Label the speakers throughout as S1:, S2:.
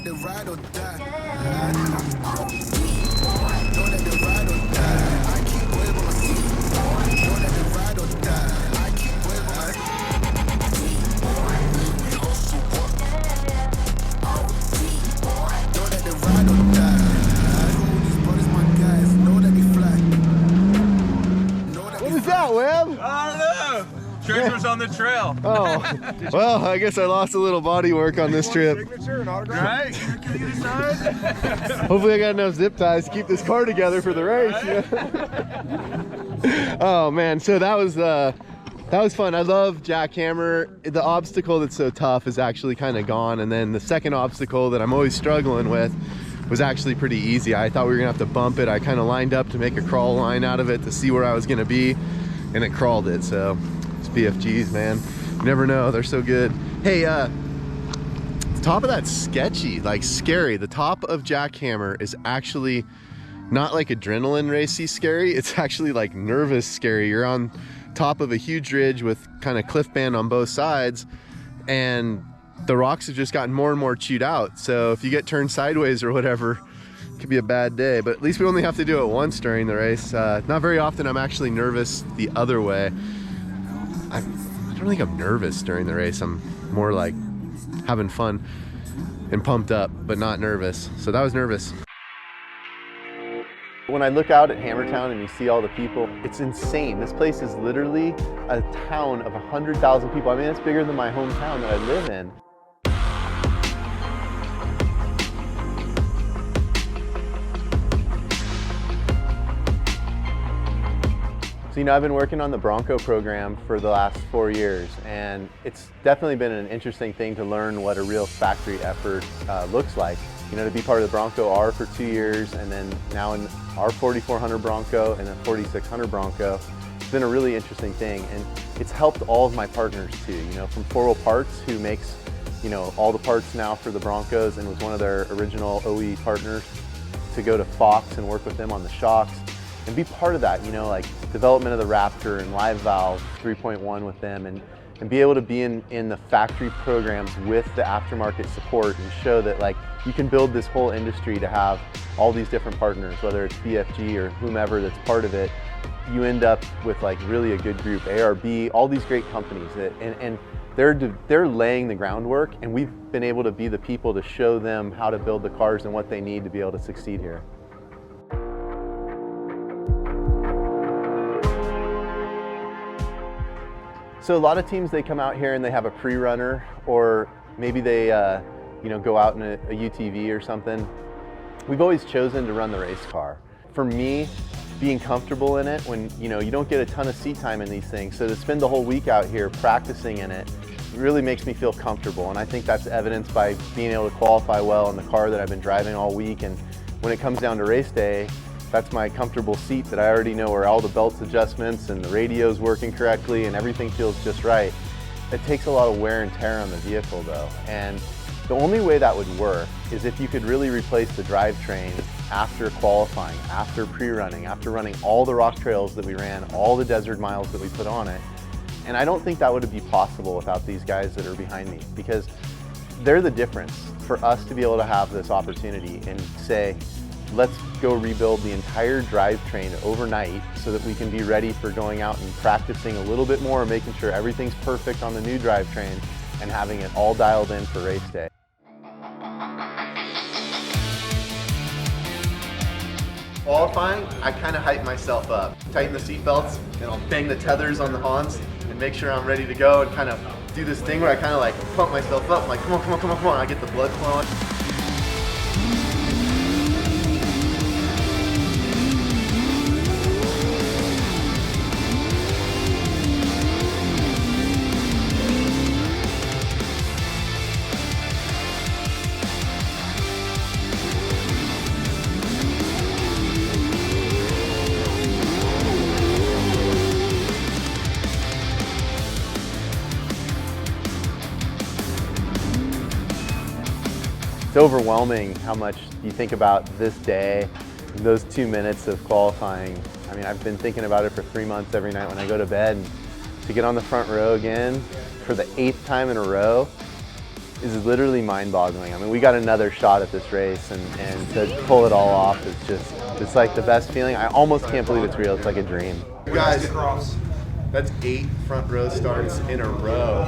S1: they ride or die. Know that they ride or die. I keep waving my feet. Know that they ride or die. I keep waving my feet. We hustle hard. Know that they ride or die. I roll these brothers, my guys. Know that they fly. Know that
S2: What is that, Webb?
S3: I don't know. Treasures on the trail.
S2: Oh, well, I guess I lost a little body work on this trip.
S3: Signature and autograph. Right? Can you get a sign?
S2: Hopefully I got enough zip ties to keep this car together for the race. Yeah. Oh man, so that was fun. I love jackhammer. The obstacle that's so tough is actually kind of gone, and then the second obstacle that I'm always struggling with was actually pretty easy. I thought we were gonna have to bump it. I kind of lined up to make a crawl line out of it to see where I was gonna be, and it crawled it. So it's BFGs, man. You never know, they're so good. Hey, the top of that's sketchy, like scary. The top of jackhammer is actually not like adrenaline racy scary. It's actually like nervous scary. You're on top of a huge ridge with kind of cliff band on both sides, and the rocks have just gotten more and more chewed out. So if you get turned sideways or whatever, it could be a bad day. But at least we only have to do it once during the race. Not very often I'm actually nervous the other way. I don't think I'm nervous during the race. I'm more like having fun and pumped up, but not nervous. So that was nervous. When I look out at Hammertown and you see all the people, it's insane. This place is literally a town of 100,000 people. I mean, it's bigger than my hometown that I live in. So, you know, I've been working on the Bronco program for the last 4 years, and it's definitely been an interesting thing to learn what a real factory effort looks like. You know, to be part of the Bronco R for 2 years, and then now in our 4400 Bronco and a 4600 Bronco, it's been a really interesting thing, and it's helped all of my partners too. You know, from 4 Parts, who makes, you know, all the parts now for the Broncos and was one of their original OE partners, to go to Fox and work with them on the shocks and be part of that, you know, like development of the Raptor and Live Valve 3.1 with them, and be able to be in the factory programs with the aftermarket support and show that like you can build this whole industry to have all these different partners, whether it's BFG or whomever that's part of it. You end up with like really a good group, ARB, all these great companies that, and they're laying the groundwork, and we've been able to be the people to show them how to build the cars and what they need to be able to succeed here. So a lot of teams, they come out here and they have a pre-runner, or maybe they you know, go out in a UTV or something. We've always chosen to run the race car. For me, being comfortable in it, when you know you don't get a ton of seat time in these things, so to spend the whole week out here practicing in it really makes me feel comfortable, and I think that's evidenced by being able to qualify well in the car that I've been driving all week. And when it comes down to race day, that's my comfortable seat that I already know where all the belts adjustments and the radio's working correctly and everything feels just right. It takes a lot of wear and tear on the vehicle though, and the only way that would work is if you could really replace the drivetrain after qualifying, after pre-running, after running all the rock trails that we ran, all the desert miles that we put on it. And I don't think that would be possible without these guys that are behind me, because they're the difference for us to be able to have this opportunity and say, let's go rebuild the entire drivetrain overnight so that we can be ready for going out and practicing a little bit more, making sure everything's perfect on the new drivetrain and having it all dialed in for race day. Qualifying, I kind of hype myself up. Tighten the seat belts, and I'll bang the tethers on the Hans and make sure I'm ready to go, and kind of do this thing where I kind of like pump myself up. I'm like, come on, come on, come on, come on. I get the blood flowing. It's overwhelming how much you think about this day, those 2 minutes of qualifying. I mean, I've been thinking about it for 3 months every night when I go to bed. And to get on the front row again for the 8th time in a row, is literally mind-boggling. I mean, we got another shot at this race, and to pull it all off is just, it's like the best feeling. I almost can't believe it's real. It's like a dream. You guys, that's 8 front row starts in a row.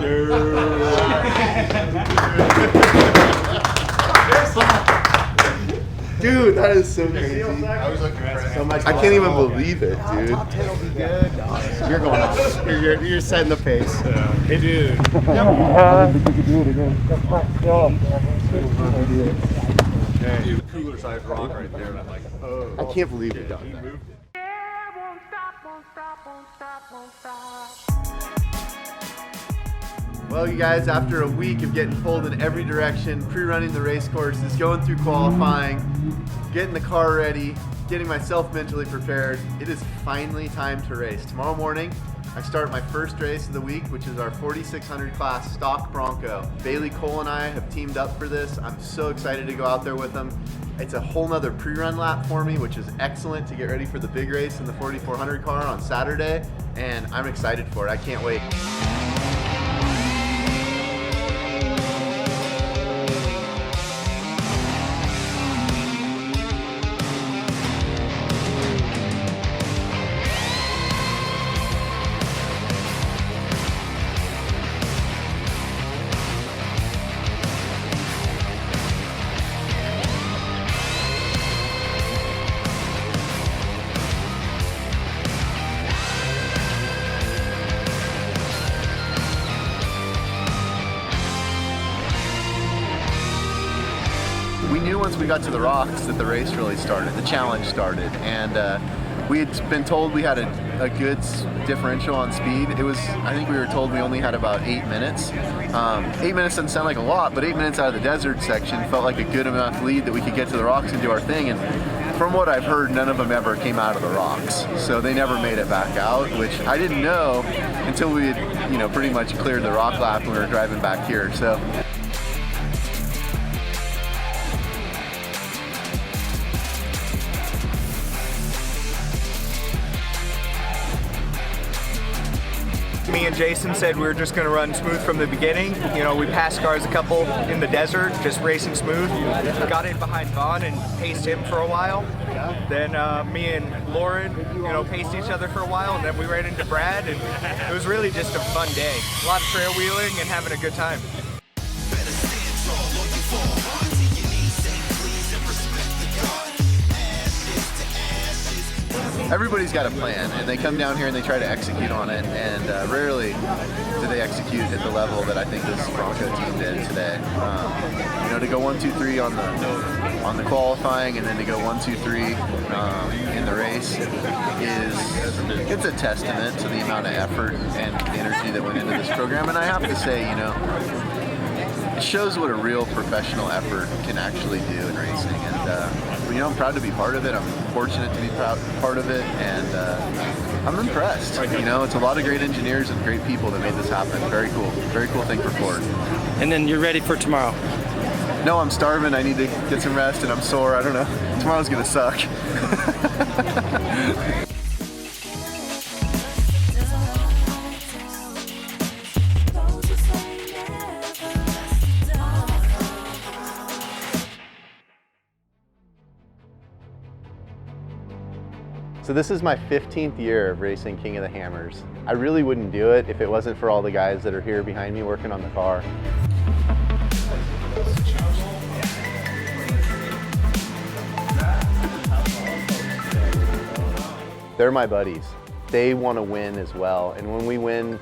S2: Dude, that is so crazy. I was looking at so much. I can't even believe it, dude. You're going off. You're setting the pace.
S3: Yeah. Hey, dude. Dude, cooler size rock right there, and I'm like, oh.
S2: I can't believe we done that. Well, you guys, after a week of getting pulled in every direction, pre-running the race courses, going through qualifying, getting the car ready, getting myself mentally prepared, it is finally time to race. Tomorrow morning, I start my first race of the week, which is our 4600 class stock Bronco. Bailey Cole and I have teamed up for this. I'm so excited to go out there with them. It's a whole nother pre-run lap for me, which is excellent to get ready for the big race in the 4400 car on Saturday, and I'm excited for it. I can't wait. We knew once we got to the rocks that the race really started, the challenge started, and we had been told we had a good differential on speed. It was, I think we were told we only had about 8 minutes. 8 minutes doesn't sound like a lot, but 8 minutes out of the desert section felt like a good enough lead that we could get to the rocks and do our thing. And from what I've heard, none of them ever came out of the rocks, so they never made it back out, which I didn't know until we had, you know, pretty much cleared the rock lap when we were driving back here. So.
S4: Me and Jason said we were just going to run smooth from the beginning. You know, we passed cars a couple in the desert, just racing smooth. Got in behind Vaughn and paced him for a while. Then me and Lauren, you know, paced each other for a while, and then we ran into Brad, and it was really just a fun day. A lot of trail wheeling and having a good time.
S2: Everybody's got a plan, and they come down here and they try to execute on it, and rarely do they execute at the level that I think this Bronco team did today. You know, to go 1, 2, 3 on the qualifying, and then to go 1, 2, 3 in the race it's a testament to the amount of effort and energy that went into this program. And I have to say, you know, it shows what a real professional effort can actually do in racing, and you know, I'm proud to be part of it. I'm fortunate to be part of it, and I'm impressed. You know, it's a lot of great engineers and great people that made this happen. Very cool thing for Ford.
S5: And then you're ready for tomorrow?
S2: No, I'm starving. I need to get some rest, and I'm sore. I don't know. Tomorrow's gonna suck. So this is my 15th year of racing King of the Hammers. I really wouldn't do it if it wasn't for all the guys that are here behind me working on the car. They're my buddies. They want to win as well. And when we win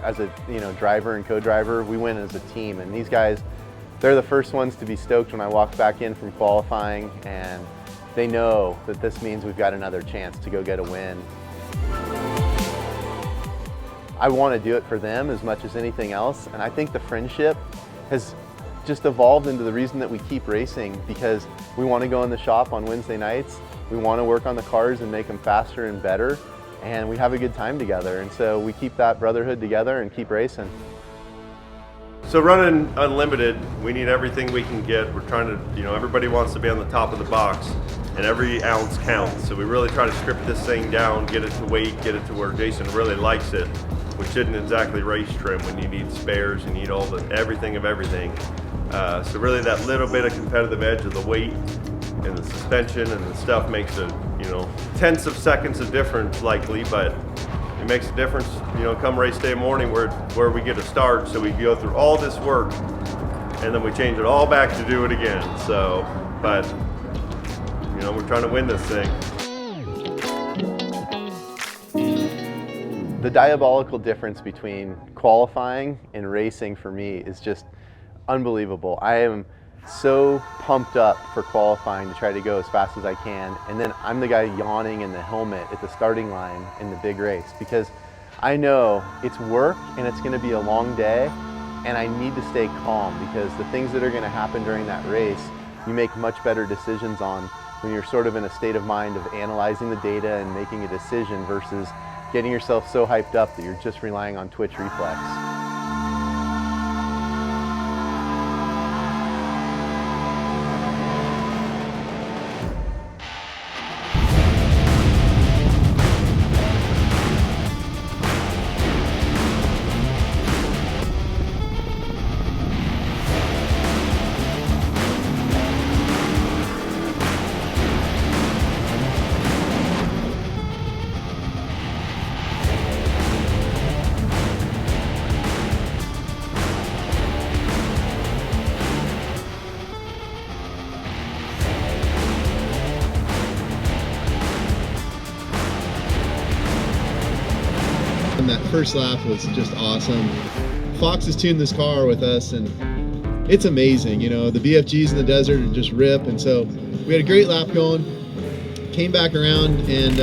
S2: as a driver and co-driver, we win as a team. And these guys, they're the first ones to be stoked when I walk back in from qualifying, and they know that this means we've got another chance to go get a win. I want to do it for them as much as anything else, and I think the friendship has just evolved into the reason that we keep racing, because we want to go in the shop on Wednesday nights, we want to work on the cars and make them faster and better, and we have a good time together, and so we keep that brotherhood together and keep racing.
S6: So running unlimited, we need everything we can get. We're trying to, everybody wants to be on the top of the box, and every ounce counts. So we really try to strip this thing down, get it to weight, get it to where Jason really likes it, which isn't exactly race trim when you need spares, you need everything of everything. So really that little bit of competitive edge of the weight and the suspension and the stuff makes a, you know, tenths of seconds of difference likely, but it makes a difference, you know, come race day morning where we get a start. So we go through all this work and then we change it all back to do it again. So, but, you know, we're trying to win this thing.
S2: The diabolical difference between qualifying and racing for me is just unbelievable. I am so pumped up for qualifying to try to go as fast as I can, and then I'm the guy yawning in the helmet at the starting line in the big race because I know it's work and it's going to be a long day, and I need to stay calm because the things that are going to happen during that race, you make much better decisions on when you're sort of in a state of mind of analyzing the data and making a decision versus getting yourself so hyped up that you're just relying on twitch reflex.
S7: And that first lap was just awesome. Fox has tuned this car with us and it's amazing. You know, the BFGs in the desert are just rip, and so we had a great lap going, came back around, and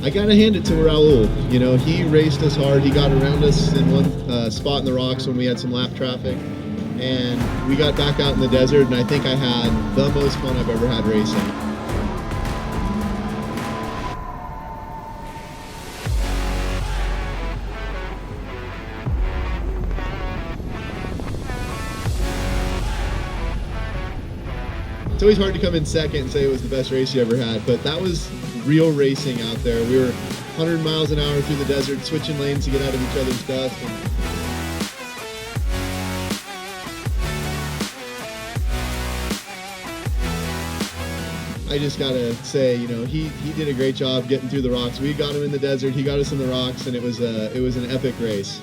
S7: I gotta hand it to Raul. You know, he raced us hard. He got around us in one spot in the rocks when we had some lap traffic, and we got back out in the desert, and I think I had the most fun I've ever had racing. It's always hard to come in second and say it was the best race you ever had, but that was real racing out there. We were 100 miles an hour through the desert, switching lanes to get out of each other's dust. I just gotta say, you know, he did a great job getting through the rocks. We got him in the desert, he got us in the rocks, and it was an epic race.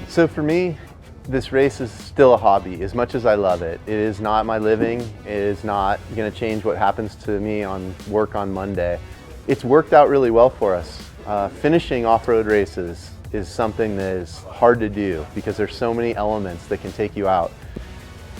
S2: So for me, this race is still a hobby. As much as I love it, it is not my living. It is not going to change what happens to me on work on Monday. It's worked out really well for us. Finishing off-road races is something that is hard to do because there's so many elements that can take you out.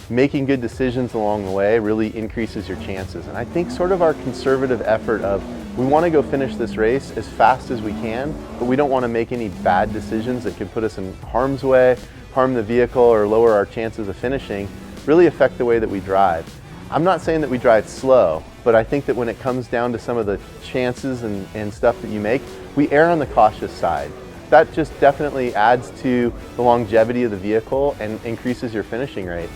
S2: Making good decisions along the way really increases your chances. And I think sort of our conservative effort of we want to go finish this race as fast as we can, but we don't want to make any bad decisions that could put us in harm's way, harm the vehicle, or lower our chances of finishing, really affect the way that we drive. I'm not saying that we drive slow, but I think that when it comes down to some of the chances and stuff that you make, we err on the cautious side. That just definitely adds to the longevity of the vehicle and increases your finishing rate.